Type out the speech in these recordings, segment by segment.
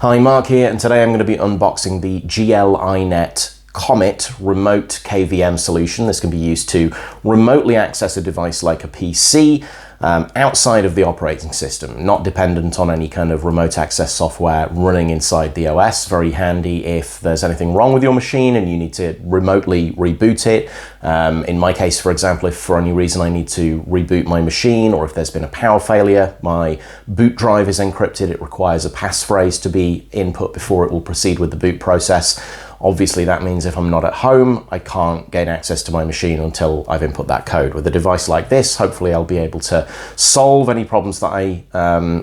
Hi, Mark here, and today I'm going to be unboxing the GL.INET Comet remote KVM solution. This can be used to remotely access a device like a PC outside of the operating system, not dependent on any kind of remote access software running inside the OS. Very handy if there's anything wrong with your machine and you need to remotely reboot it. In my case, for example, if for any reason I need to reboot my machine, or if there's been a power failure, my boot drive is encrypted, it requires a passphrase to be input before it will proceed with the boot process. Obviously, that means if I'm not at home, I can't gain access to my machine until I've input that code. With a device like this, hopefully I'll be able to solve any problems that I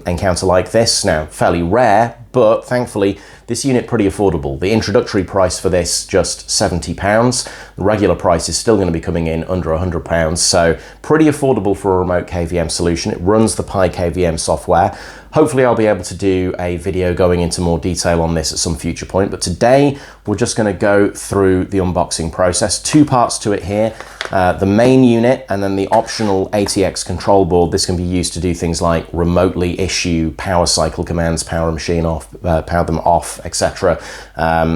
encounter like this. Now, fairly rare, but thankfully, this unit pretty affordable. The introductory price for this, just £70. The regular price is still going to be coming in under £100, so pretty affordable for a remote KVM solution. It runs the PiKVM software. Hopefully I'll be able to do a video going into more detail on this at some future point, but today we're just going to go through the unboxing process. Two parts to it here, the main unit and then the optional ATX control board. This can be used to do things like remotely issue power cycle commands, power a machine off, power them off, etc.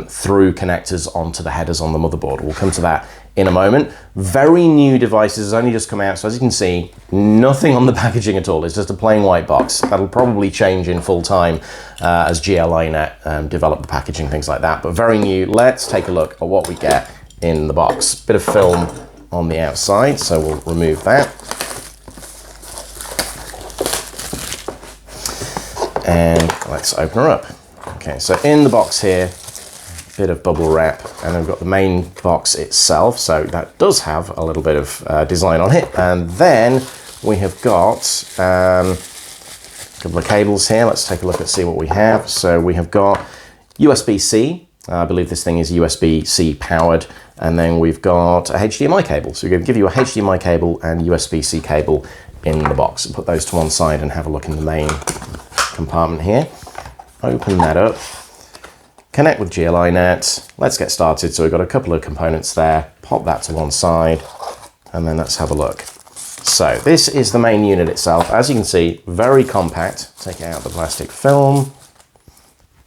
Through connectors onto the headers on the motherboard. We'll come to that in a moment. Very new devices, has only just come out, so as you can see, nothing on the packaging at all. It's just a plain white box. That'll probably change in full time as GL.INET develop the packaging, things like that, but very new. Let's take a look at what we get in the box. Bit of film on the outside, so we'll remove that. And let's open her up. Okay, so in the box here, bit of bubble wrap, and we've got the main box itself, so that does have a little bit of design on it. And then we have got a couple of cables here. Let's take a look and see what we have. So we have got USB-C. I believe this thing is USB-C powered, and then we've got a HDMI cable. So we're going to give you a HDMI cable and USB-C cable in the box, and put those to one side and have a look in the main compartment here. Open that up. Connect with GL.INET. Let's get started. So we've got a couple of components there. Pop that to one side, and then let's have a look. So this is the main unit itself. As you can see, very compact. Take out the plastic film.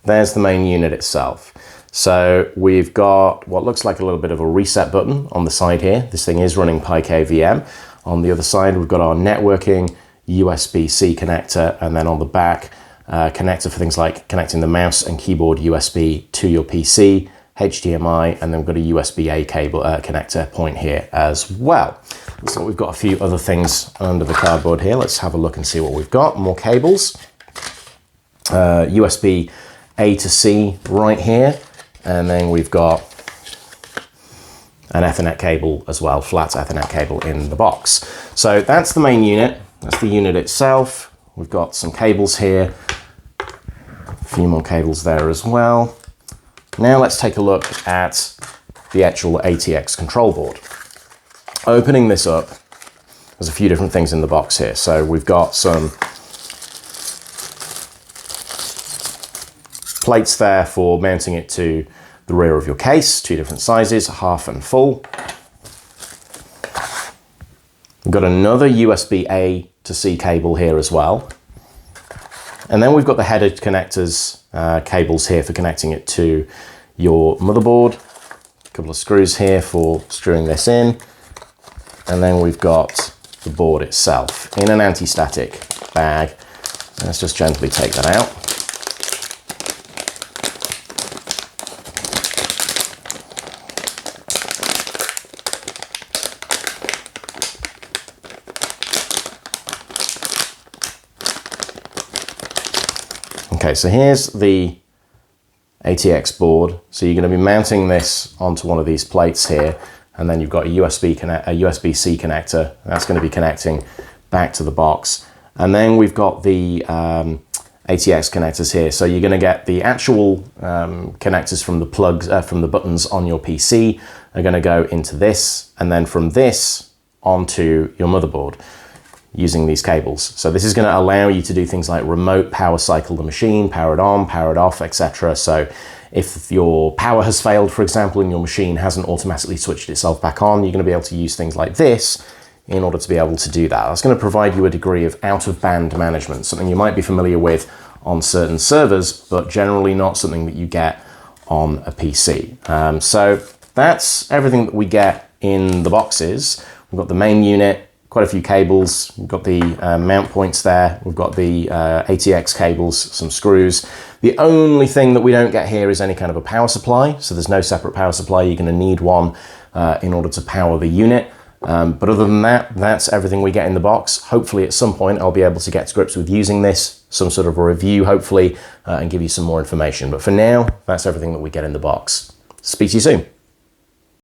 There's the main unit itself. So we've got what looks like a little bit of a reset button on the side here. This thing is running PiKVM. On the other side, we've got our networking USB-C connector, and then on the back, connector for things like connecting the mouse and keyboard USB to your PC, HDMI, and then we've got a USB-A cable connector point here as well. So we've got a few other things under the cardboard here. Let's have a look and see what we've got. More cables, USB-A to C right here, and then we've got an Ethernet cable as well, flat Ethernet cable in the box. So that's the main unit. That's the unit itself. We've got some cables here, a few more cables there as well. Now let's take a look at the actual ATX control board. Opening this up, there's a few different things in the box here. So we've got some plates there for mounting it to the rear of your case, two different sizes, half and full. We've got another USB-A to C cable here as well. And then we've got the header connectors, cables here for connecting it to your motherboard. A couple of screws here for screwing this in. And then we've got the board itself in an anti-static bag. Let's just gently take that out. Okay, so here's the ATX board. So you're going to be mounting this onto one of these plates here, and then you've got a USB-C connector. That's going to be connecting back to the box. And then we've got the ATX connectors here. So you're going to get the actual connectors from the plugs, from the buttons on your PC are going to go into this, and then from this onto your motherboard, using these cables. So this is going to allow you to do things like remote power cycle the machine, power it on, power it off, etc. So if your power has failed, for example, and your machine hasn't automatically switched itself back on, you're going to be able to use things like this in order to be able to do that. That's going to provide you a degree of out-of-band management, something you might be familiar with on certain servers, but generally not something that you get on a PC. So that's everything that we get in the boxes. We've got the main unit, quite a few cables, we've got the mount points there, we've got the ATX cables, some screws. The only thing that we don't get here is any kind of a power supply, so there's no separate power supply. You're going to need one in order to power the unit. But other than that, that's everything we get in the box. Hopefully at some point I'll be able to get to grips with using this, some sort of a review hopefully, and give you some more information. But for now, that's everything that we get in the box. Speak to you soon.